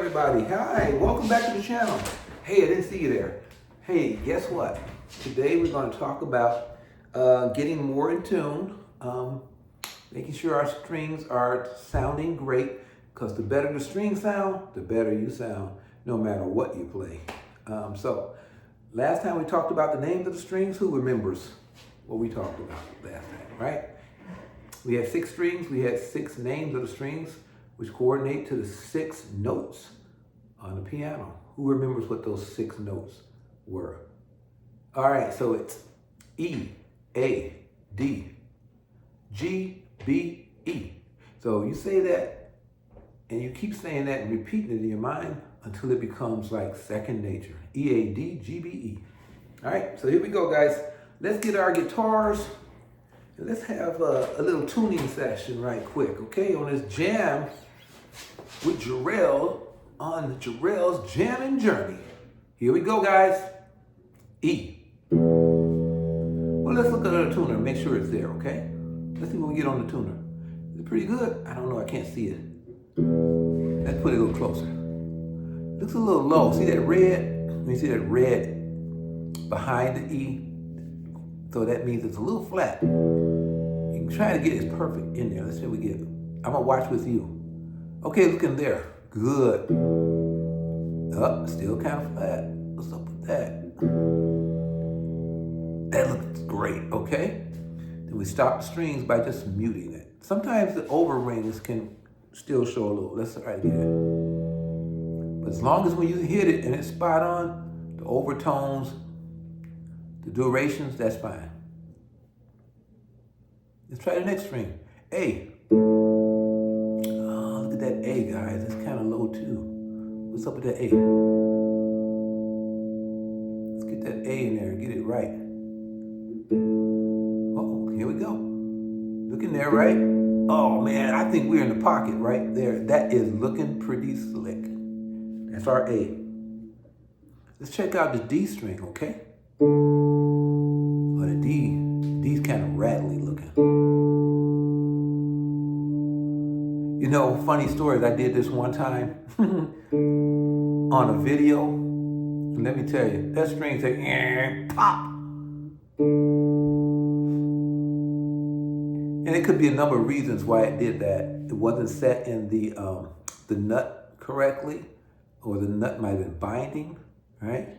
everybody. Hi, welcome back to the channel. Hey, I didn't see you there. Hey, guess what? Today we're going to talk about getting more in tune, making sure our strings are sounding great, because the better the strings sound, the better you sound, no matter what you play. So, last time we talked about the names of the strings. Who remembers what we talked about last time, right? We had 6 strings, we had 6 names of the strings, which coordinate to the 6 notes on the piano. Who remembers what those 6 notes were? All right, so it's E, A, D, G, B, E. So you say that, and you keep saying that and repeating it in your mind until it becomes like second nature. E, A, D, G, B, E. All right, so here we go, guys. Let's get our guitars. Let's have a little tuning session right quick, okay? On this jam with Jerel on Jerel's Jamming Journey. Here we go, guys. E. Well, let's look at the tuner and make sure it's there, okay? Let's see what we get on the tuner. Is it pretty good? I don't know, I can't see it. Let's put it a little closer. Looks a little low. See that red? Let me see that red behind the E. So that means it's a little flat. You can try to get it perfect in there. Let's see what we get. I'm gonna watch with you. Okay, looking there. Good. Up, still kind of flat. What's up with that? That looks great, okay? Then we stop the strings by just muting it. Sometimes the over rings can still show a little. Let's try it again. But as long as when you hit it and it's spot on, the overtones, the durations, that's fine. Let's try the next string. A. Oh, look at that A, guys. It's kind of low too. What's up with that A? Let's get that A in there and get it right. Oh, here we go. Looking there, right? Oh man, I think we're in the pocket right there. That is looking pretty slick. That's our A. Let's check out the D string, okay? Oh, the D's kind of rattly looking. You know, funny stories, I did this one time on a video. And let me tell you, that string said, pop. And it could be a number of reasons why it did that. It wasn't set in the nut correctly, or the nut might have been binding, right?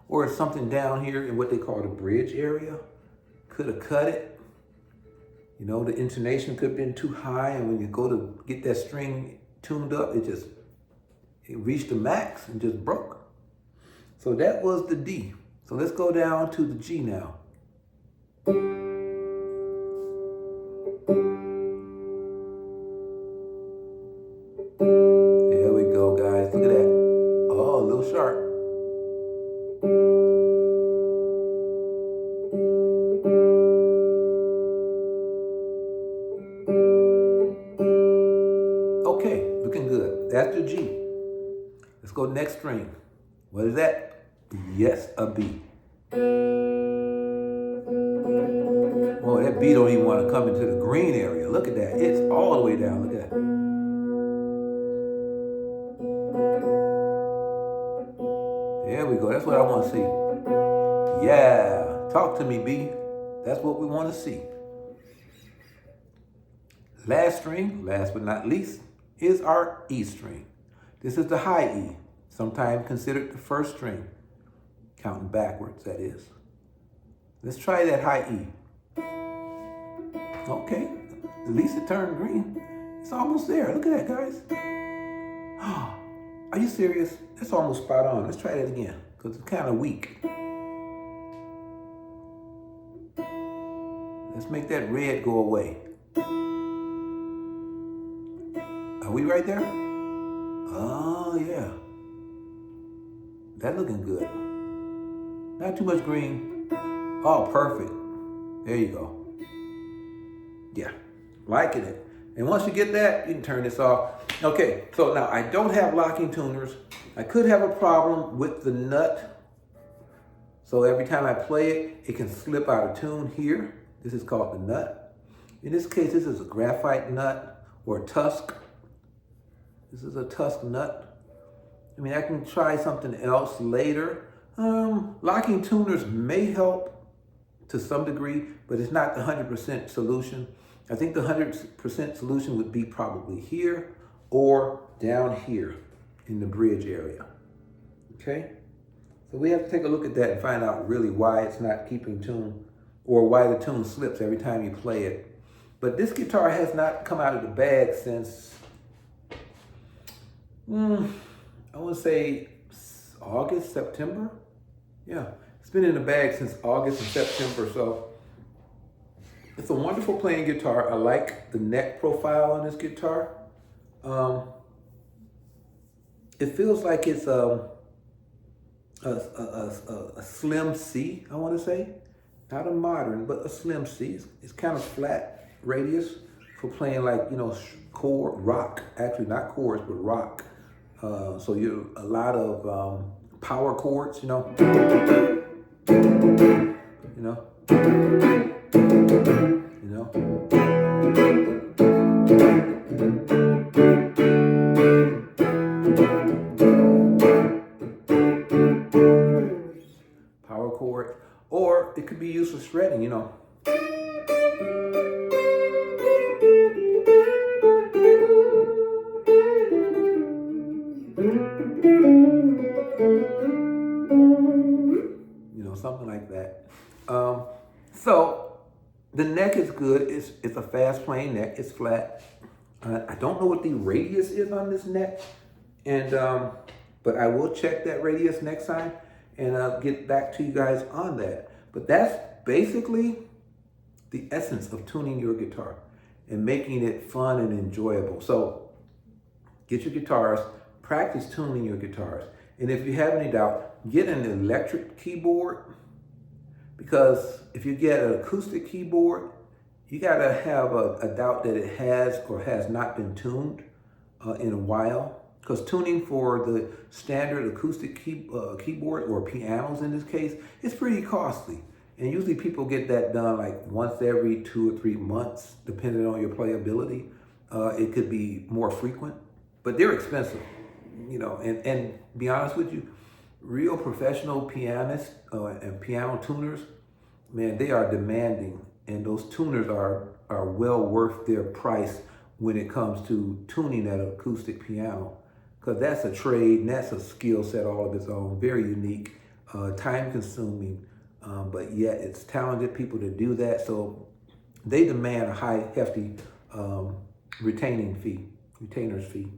Or something down here in what they call the bridge area could have cut it. You know, the intonation could have been too high, and when you go to get that string tuned up, it reached the max and just broke. So that was the D. So let's go down to the G now. There we go, guys. Look at that. Oh, a little sharp. Okay, looking good. That's the G. Let's go next string. What is that? Yes, a B. Well, that B don't even want to come into the green area. Look at that. It's all the way down. Look at that. There we go. That's what I want to see. Yeah. Talk to me, B. That's what we want to see. Last string, last but not least, is our E string. This is the high E, sometimes considered the first string. Counting backwards, that is. Let's try that high E. Okay, at least it turned green. It's almost there. Look at that, guys. Are you serious? That's almost spot on. Let's try that again, because it's kind of weak. Let's make that red go away. Are we right there? Oh, yeah. That looking good. Not too much green. Oh, perfect. There you go. Yeah, liking it. And once you get that, you can turn this off. Okay, so now I don't have locking tuners. I could have a problem with the nut. So every time I play it, it can slip out of tune here. This is called the nut. In this case, this is a graphite nut or a tusk. This is a tusk nut. I mean, I can try something else later. Locking tuners may help to some degree, but it's not the 100% solution. I think the 100% solution would be probably here or down here in the bridge area. Okay? So we have to take a look at that and find out really why it's not keeping tune, or why the tune slips every time you play it. But this guitar has not come out of the bag since, I would say August, September. Yeah, it's been in the bag since August and September, so it's a wonderful playing guitar. I like the neck profile on this guitar. It feels like it's a slim C, I want to say. Not a modern, but a slim C. It's kind of flat radius for playing like, chord, rock. Actually, not chords, but rock. So you a lot of power chords, power chord, or it could be used for shredding, something like that. So the neck is good. It's a fast playing neck. It's flat. I don't know what the radius is on this neck, and but I will check that radius next time, and I'll get back to you guys on that. But that's basically the essence of tuning your guitar and making it fun and enjoyable. So get your guitars, practice tuning your guitars. And if you have any doubt, get an electric keyboard, because if you get an acoustic keyboard, you gotta have a doubt that it has or has not been tuned in a while. Because tuning for the standard acoustic keyboard, or pianos in this case, is pretty costly. And usually people get that done like once every 2 or 3 months, depending on your playability. It could be more frequent, but they're expensive. And be honest with you, real professional pianists and piano tuners, man, they are demanding, and those tuners are well worth their price when it comes to tuning that acoustic piano, because that's a trade and that's a skill set all of its own, very unique, time consuming, but yet it's talented people to do that, so they demand a high, hefty retainer's fee.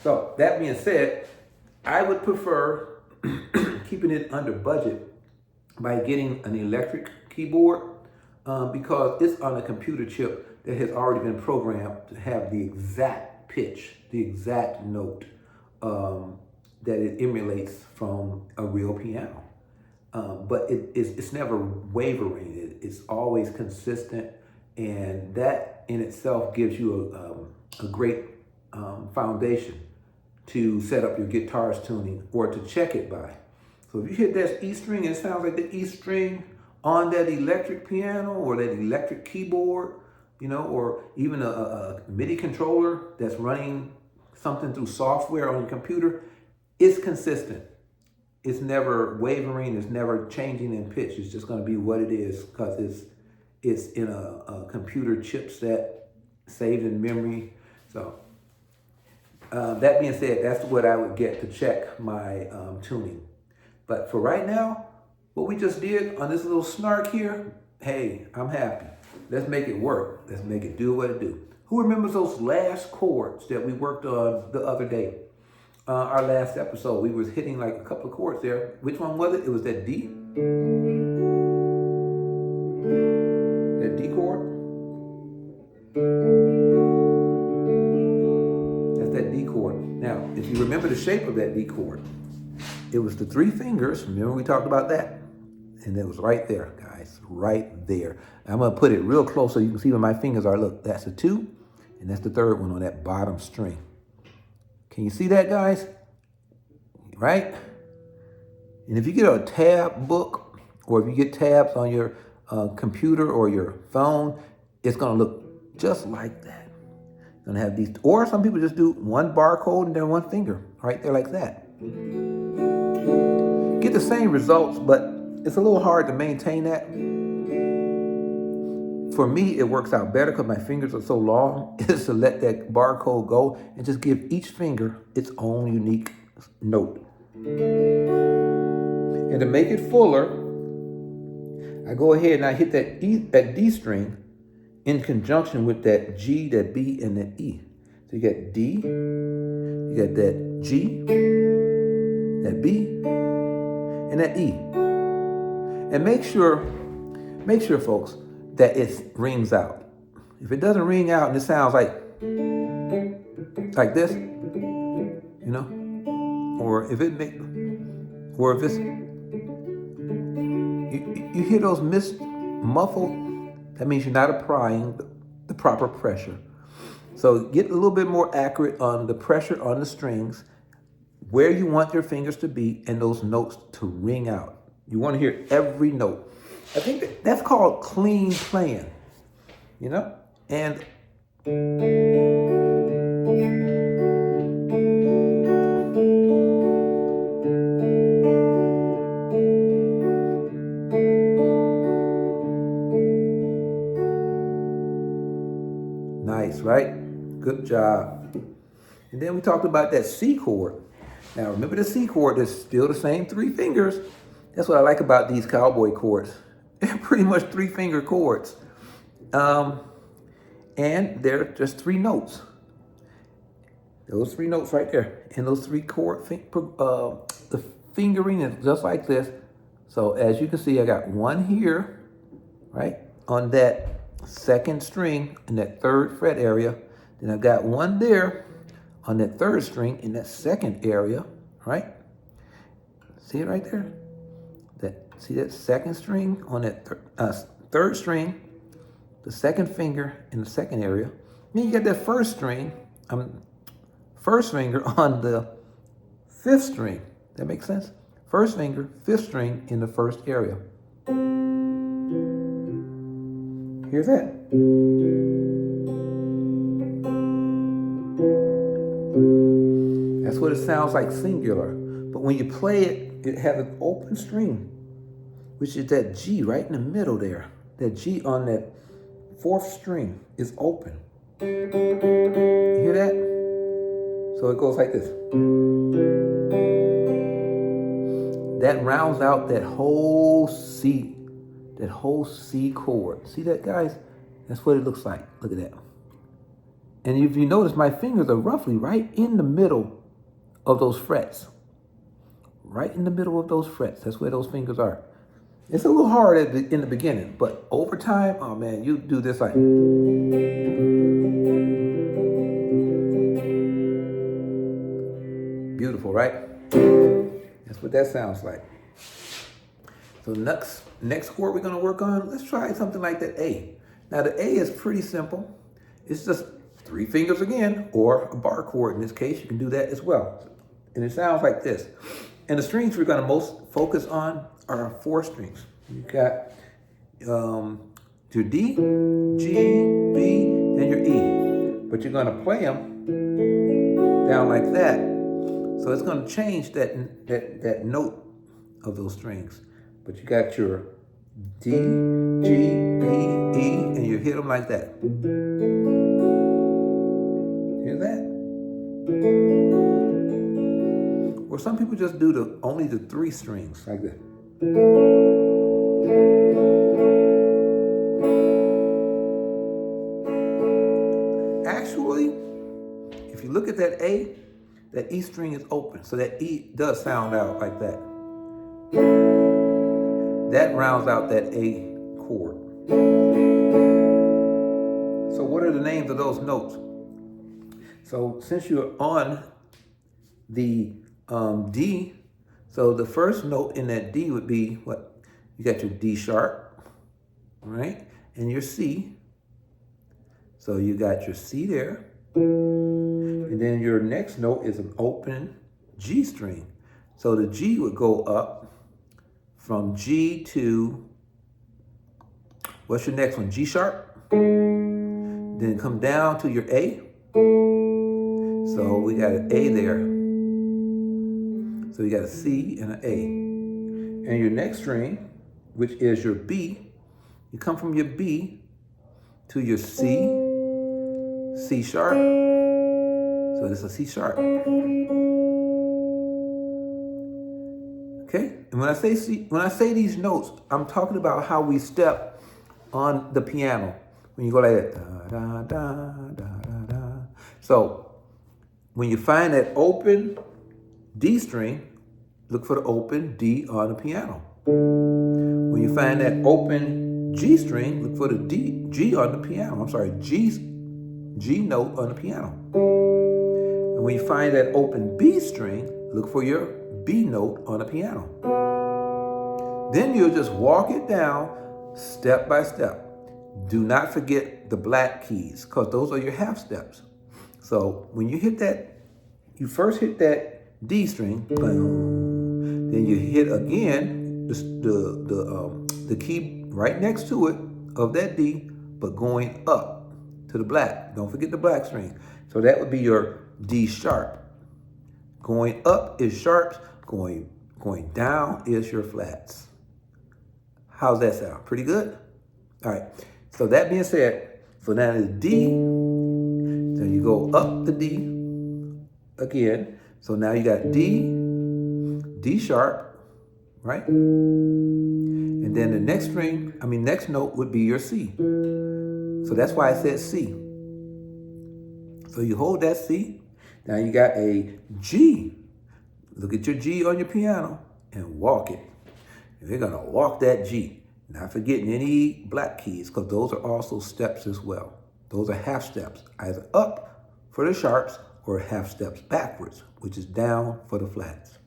So that being said, I would prefer keeping it under budget by getting an electric keyboard, because it's on a computer chip that has already been programmed to have the exact pitch, the exact note that it emulates from a real piano. But it's never wavering. It's always consistent, and that in itself gives you a great foundation to set up your guitar's tuning or to check it by. So if you hit that E string and it sounds like the E string on that electric piano or that electric keyboard, or even a MIDI controller that's running something through software on your computer, it's consistent. It's never wavering, it's never changing in pitch. It's just gonna be what it is, because it's in a computer chipset saved in memory. So that being said, that's what I would get to check my tuning. But for right now, what we just did on this little snark here, hey, I'm happy. Let's make it work. Let's make it do what it do. Who remembers those last chords that we worked on the other day? Our last episode, we was hitting like a couple of chords there. Which one was it? It was that D. That D chord. That's that D chord. Now, if you remember the shape of that D chord, it was the 3 fingers. Remember we talked about that? And it was right there, guys, right there. I'm gonna put it real close so you can see where my fingers are. Look, that's a 2, and that's the 3rd one on that bottom string. Can you see that, guys? Right? And if you get a tab book, or if you get tabs on your computer or your phone, it's gonna look just like that. It's gonna have these, or some people just do one barcode and then one finger right there like that. Get the same results, but it's a little hard to maintain that. For me, it works out better because my fingers are so long, is to let that barcode go and just give each finger its own unique note. And to make it fuller, I go ahead and I hit that D string in conjunction with that G, that B, and that E. So you got D, you got that G, that B, and that E. And make sure, folks, that it rings out. If it doesn't ring out and it sounds like this, you know, or if it's, you hear those muffled, that means you're not applying the proper pressure. So get a little bit more accurate on the pressure on the strings, where you want your fingers to be, and those notes to ring out. You want to hear every note. I think that's called clean playing, you know? And nice, right? Good job. And then we talked about that C chord. Now remember, the C chord is still the same 3 fingers. That's what I like about these cowboy chords. They're pretty much 3-finger chords. And they're just 3 notes. Those 3 notes right there. And those 3 chord, the fingering is just like this. So as you can see, I got 1 here, right? On that 2nd string in that 3rd fret area. Then I've got 1 there on that 3rd string in that 2nd area, right? See it right there? See that 2nd string on that 3rd string, the 2nd finger in the 2nd area. Then you got that 1st string, 1st finger on the 5th string. That makes sense? 1st finger, 5th string in the 1st area. Here's that. That's what it sounds like singular. But when you play it, it has an open string, which is that G right in the middle there. That G on that 4th string is open. You hear that? So it goes like this. That rounds out that whole C chord. See that, guys? That's what it looks like. Look at that. And if you notice, my fingers are roughly right in the middle of those frets. Right in the middle of those frets. That's where those fingers are. It's a little hard in the beginning, but over time, oh man, you do this like. Beautiful, right? That's what that sounds like. So next chord we're gonna work on, let's try something like that A. Now the A is pretty simple. It's just 3 fingers again, or a bar chord in this case. You can do that as well. And it sounds like this. And the strings we're gonna most focus on are 4 strings. You got your D, G, B, and your E. But you're gonna play them down like that. So it's gonna change that note of those strings. But you got your D, G, B, E, and you hit them like that. Hear that? Or some people just do only the 3 strings like that. Actually, if you look at that A, that E string is open, so that E does sound out like that. That rounds out that A chord. So what are the names of those notes? So since you're on the D, so the first note in that D would be what? You got your D sharp, right? And your C. So you got your C there. And then your next note is an open G string. So the G would go up from G to, what's your next one? G sharp. Then come down to your A. So we got an A there. So you got a C and an A. And your next string, which is your B, you come from your B to your C, C sharp. So this is a C sharp. Okay? And when I say these notes, I'm talking about how we step on the piano. When you go like that, da, da, da, da, da. So when you find that open D string, look for the open D on the piano. When you find that open G string, look for the G on the piano. I'm sorry, G note on the piano. And when you find that open B string, look for your B note on the piano. Then you'll just walk it down step by step. Do not forget the black keys, because those are your half steps. So when you hit that, you first hit that D string, boom, then you hit again the key right next to it of that D, but going up to the black. Don't forget the black string. So that would be your D sharp. Going up is sharps, going down is your flats. How's that sound? Pretty good? All right. So that being said, so now it's D. Then you go up the D again. So now you got D, D sharp, right? And then the next next note would be your C. So that's why I said C. So you hold that C. Now you got a G. Look at your G on your piano and walk it. And you're gonna walk that G. Not forgetting any black keys, because those are also steps as well. Those are half steps, either up for the sharps or half steps backwards, which is down for the flats.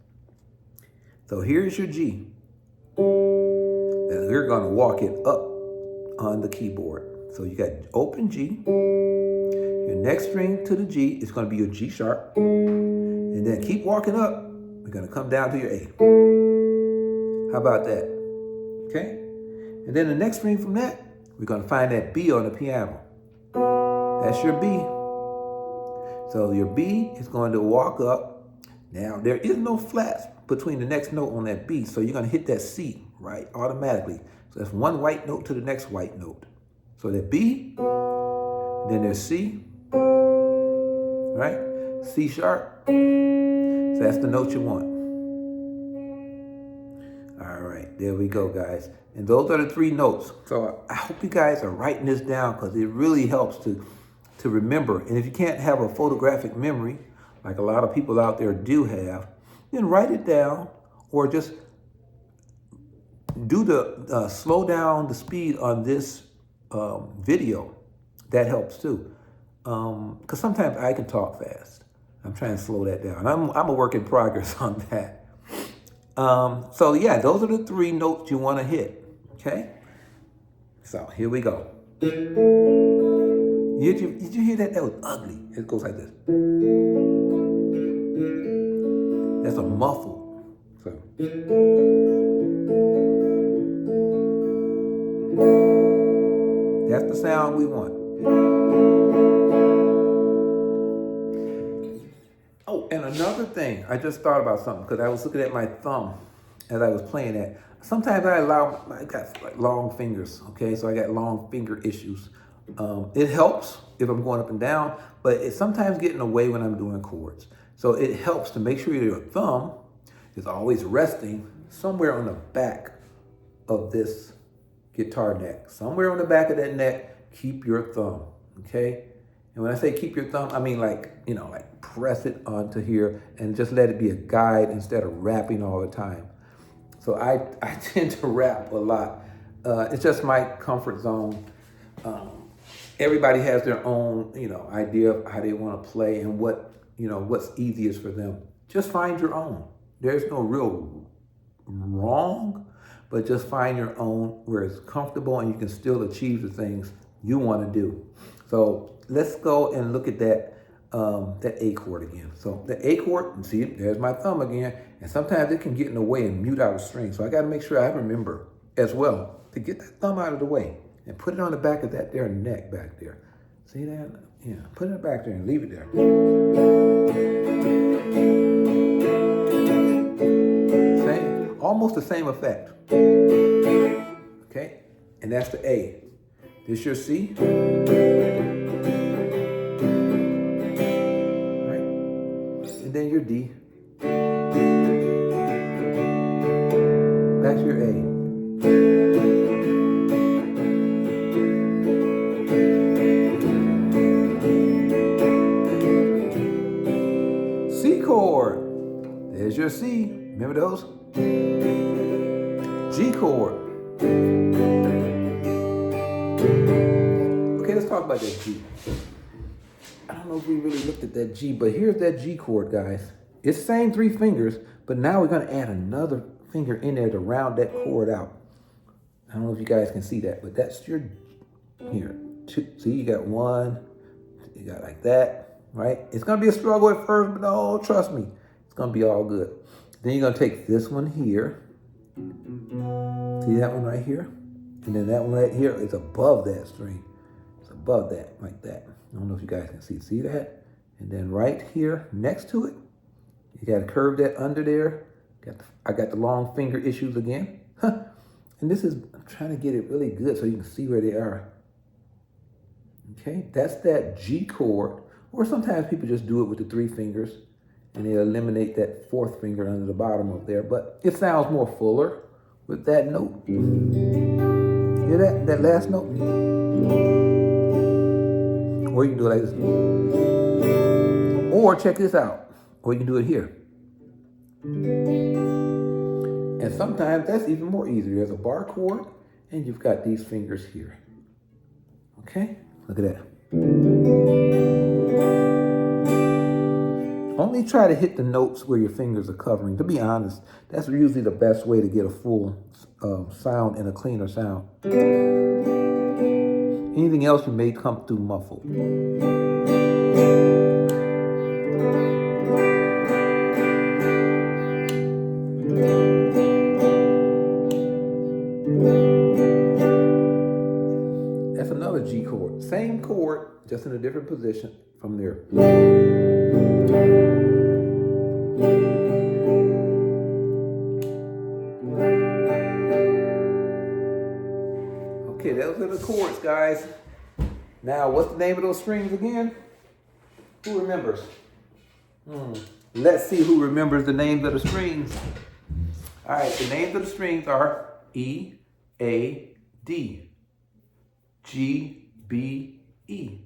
So here's your G. And we're gonna walk it up on the keyboard. So you got open G. Your next string to the G is gonna be your G sharp. And then keep walking up. We're gonna come down to your A. How about that? Okay? And then the next string from that, we're gonna find that B on the piano. That's your B. So your B is going to walk up. Now, there is no flats between the next note on that B, so you're gonna hit that C, right, automatically. So that's one white note to the next white note. So that B, then there's C, right? C sharp. So that's the note you want. All right, there we go, guys. And those are the three notes. So I hope you guys are writing this down, because it really helps to remember. And if you can't have a photographic memory, like a lot of people out there do have, then write it down, or just do the slow down the speed on this video. That helps too. Because sometimes I can talk fast. I'm trying to slow that down. I'm a work in progress on that. So yeah, those are the three notes you want to hit. Okay? So here we go. Did you hear that? That was ugly. It goes like this. That's a muffle. So. That's the sound we want. Oh, and another thing, I just thought about something, because I was looking at my thumb as I was playing that. Sometimes I got like long fingers, okay? So I got long finger issues. It helps if I'm going up and down, but it's sometimes getting away when I'm doing chords. So it helps to make sure your thumb is always resting somewhere on the back of this guitar neck. Somewhere on the back of that neck, keep your thumb, okay? And when I say keep your thumb, I mean like press it onto here and just let it be a guide instead of rapping all the time. So I tend to rap a lot. It's just my comfort zone. Everybody has their own, idea of how they want to play and what's easiest for them. Just find your own. There's no real wrong, but just find your own where it's comfortable and you can still achieve the things you want to do. So let's go and look at that A chord again. So the A chord, and see, there's my thumb again, and sometimes it can get in the way and mute out a string. So I got to make sure I remember as well to get that thumb out of the way and put it on the back of that there neck back there. See that? Yeah, put it back there and leave it there. almost the same effect. Okay, and that's the A. This your C. Right, and then your D. That's your A. C chord. There's your C. Remember those? G chord. Okay, let's talk about that G. I don't know if we really looked at that G, but here's that G chord, guys. It's the same 3 fingers, but now we're going to add another finger in there to round that chord out. I don't know if you guys can see that, but that's your, here, 2. See, you got 1, you got like that, right? It's going to be a struggle at first, but no, trust me, it's going to be all good. Then you're going to take this one here. See that one right here? And then that one right here is above that string. It's above that, like that. I don't know if you guys can see that? And then right here next to it, you got to curve that under there. I got the long finger issues again. And this is, I'm trying to get it really good so you can see where they are. Okay, that's that G chord. Or sometimes people just do it with the 3 fingers and they eliminate that 4th finger under the bottom of there. But it sounds more fuller with that note. Hear that? That last note? Or you can do it like this. Or check this out. Or you can do it here. And sometimes that's even more easier. There's a bar chord, and you've got these fingers here. Okay? Look at that. Only try to hit the notes where your fingers are covering. To be honest, that's usually the best way to get a full sound and a cleaner sound. Anything else you may come through muffled. That's another G chord. Same chord, just in a different position from there. Okay, those are the chords, guys. Now, what's the name of those strings again? Who remembers? Let's see who remembers the names of the strings. All right, the names of the strings are E, A, D, G, B, E.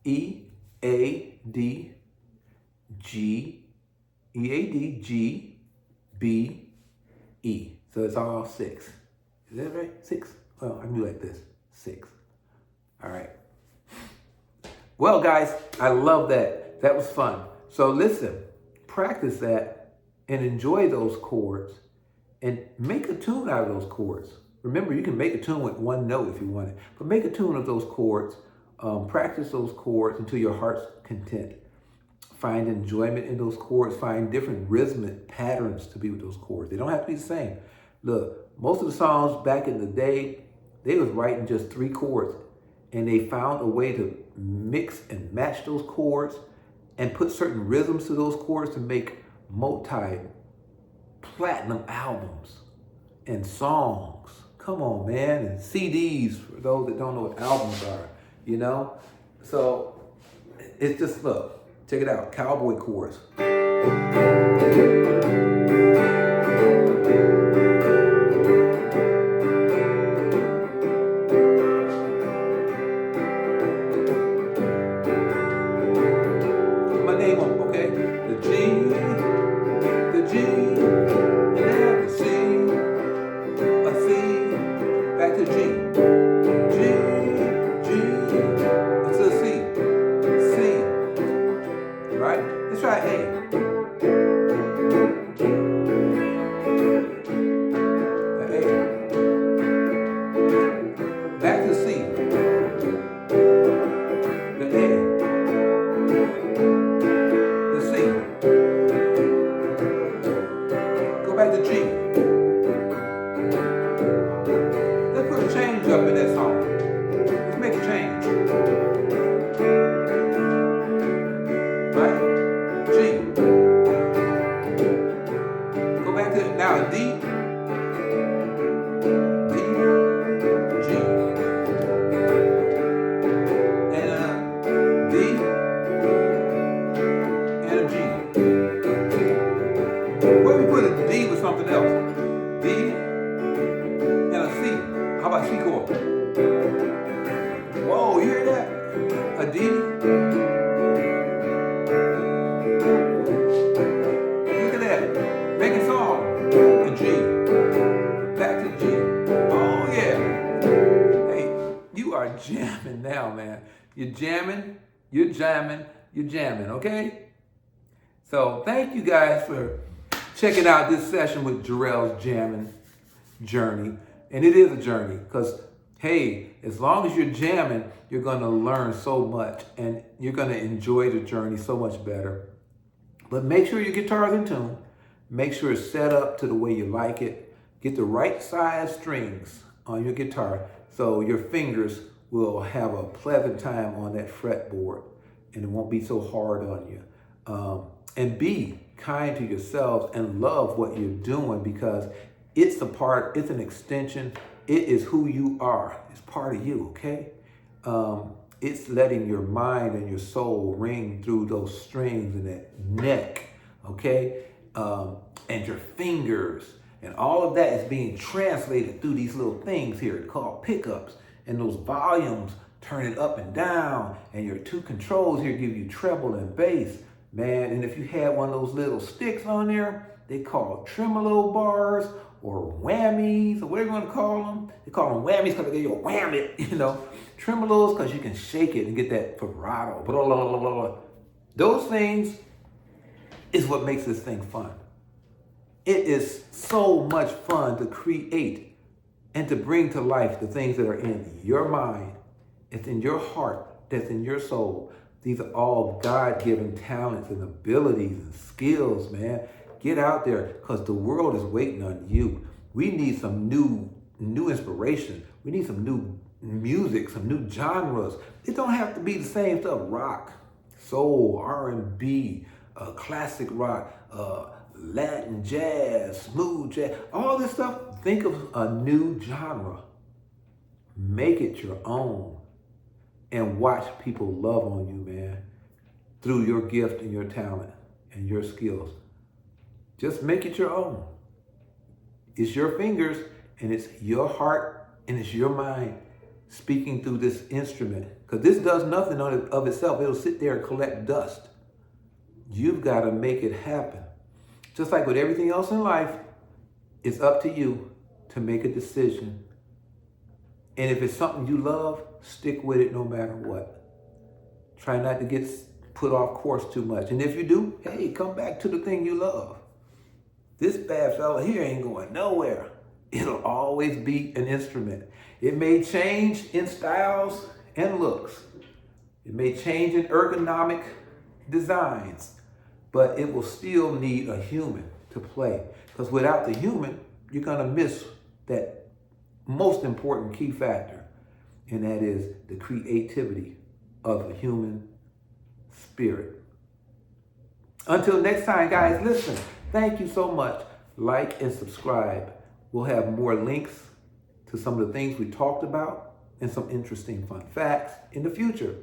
E, A, D, G, E, A, D, G, B, E. So it's all 6. Is that right? 6? Well, I can do like this. 6. All right. Well, guys, I love that. That was fun. So listen, practice that and enjoy those chords and make a tune out of those chords. Remember, you can make a tune with 1 note if you want it, but make a tune of those chords. Practice those chords until your heart's content. Find enjoyment in those chords. Find different rhythmic patterns to be with those chords. They don't have to be the same. Look, most of the songs back in the day, they was writing just 3 chords, and they found a way to mix and match those chords and put certain rhythms to those chords to make multi-platinum albums and songs. Come on, man. And CDs for those that don't know what albums are, you know? So it's just, look, check it out. Cowboy chords. Right? G. Look at that. Making song. A G. Back to G. Oh yeah. Hey, you are jamming now, man. You're jamming, you're jamming, you're jamming, okay? So thank you guys for checking out this session with Jerel's jamming journey. And it is a journey because, hey, as long as you're jamming, you're going to learn so much and you're going to enjoy the journey so much better. But make sure your guitar's in tune. Make sure it's set up to the way you like it. Get the right size strings on your guitar so your fingers will have a pleasant time on that fretboard and it won't be so hard on you. And be kind to yourselves and love what you're doing because it's it's an extension. It is who you are. It's part of you, okay? It's letting your mind and your soul ring through those strings and that neck, okay? And your fingers. And all of that is being translated through these little things here called pickups. And those volumes turn it up and down. And your two controls here give you treble and bass. Man, and if you had one of those little sticks on there, they call tremolo bars or whammies or whatever you want to call them. They call them whammies because they give you a wham it, you know. Tremolos because you can shake it and get that vibrato. Blah, blah, blah, blah, blah. Those things is what makes this thing fun. It is so much fun to create and to bring to life the things that are in your mind, it's in your heart, that's in your soul. These are all God-given talents and abilities and skills, man. Get out there because the world is waiting on you. We need some new inspiration. We need some new music, some new genres. It don't have to be the same stuff. Rock, soul, R&B, classic rock, Latin jazz, smooth jazz, all this stuff. Think of a new genre. Make it your own. And watch people love on you, man, through your gift and your talent and your skills. Just make it your own. It's your fingers and it's your heart and it's your mind speaking through this instrument. Because this does nothing of itself. It'll sit there and collect dust. You've got to make it happen. Just like with everything else in life, it's up to you to make a decision. And if it's something you love, stick with it no matter what. Try not to get put off course too much. And if you do, hey, come back to the thing you love. This bad fella here ain't going nowhere. It'll always be an instrument. It may change in styles and looks. It may change in ergonomic designs, but it will still need a human to play. Because without the human, you're gonna miss that most important key factor, and that is the creativity of the human spirit. Until next time, guys, listen, thank you so much. Like and subscribe. We'll have more links to some of the things we talked about and some interesting fun facts in the future.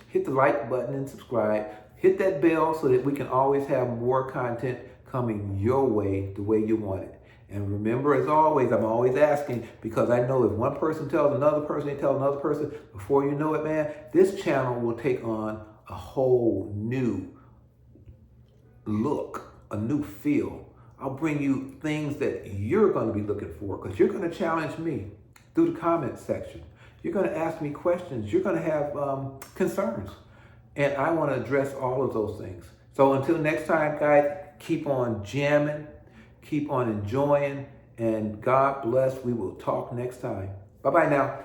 Hit the like button and subscribe. Hit that bell so that we can always have more content coming your way the way you want it. And remember, as always, I'm always asking, because I know if one person tells another person, they tell another person, before you know it, man, this channel will take on a whole new look, a new feel. I'll bring you things that you're going to be looking for, because you're going to challenge me through the comment section. You're going to ask me questions. You're going to have concerns. And I want to address all of those things. So until next time, guys, keep on jamming. Keep on enjoying, and God bless. We will talk next time. Bye-bye now.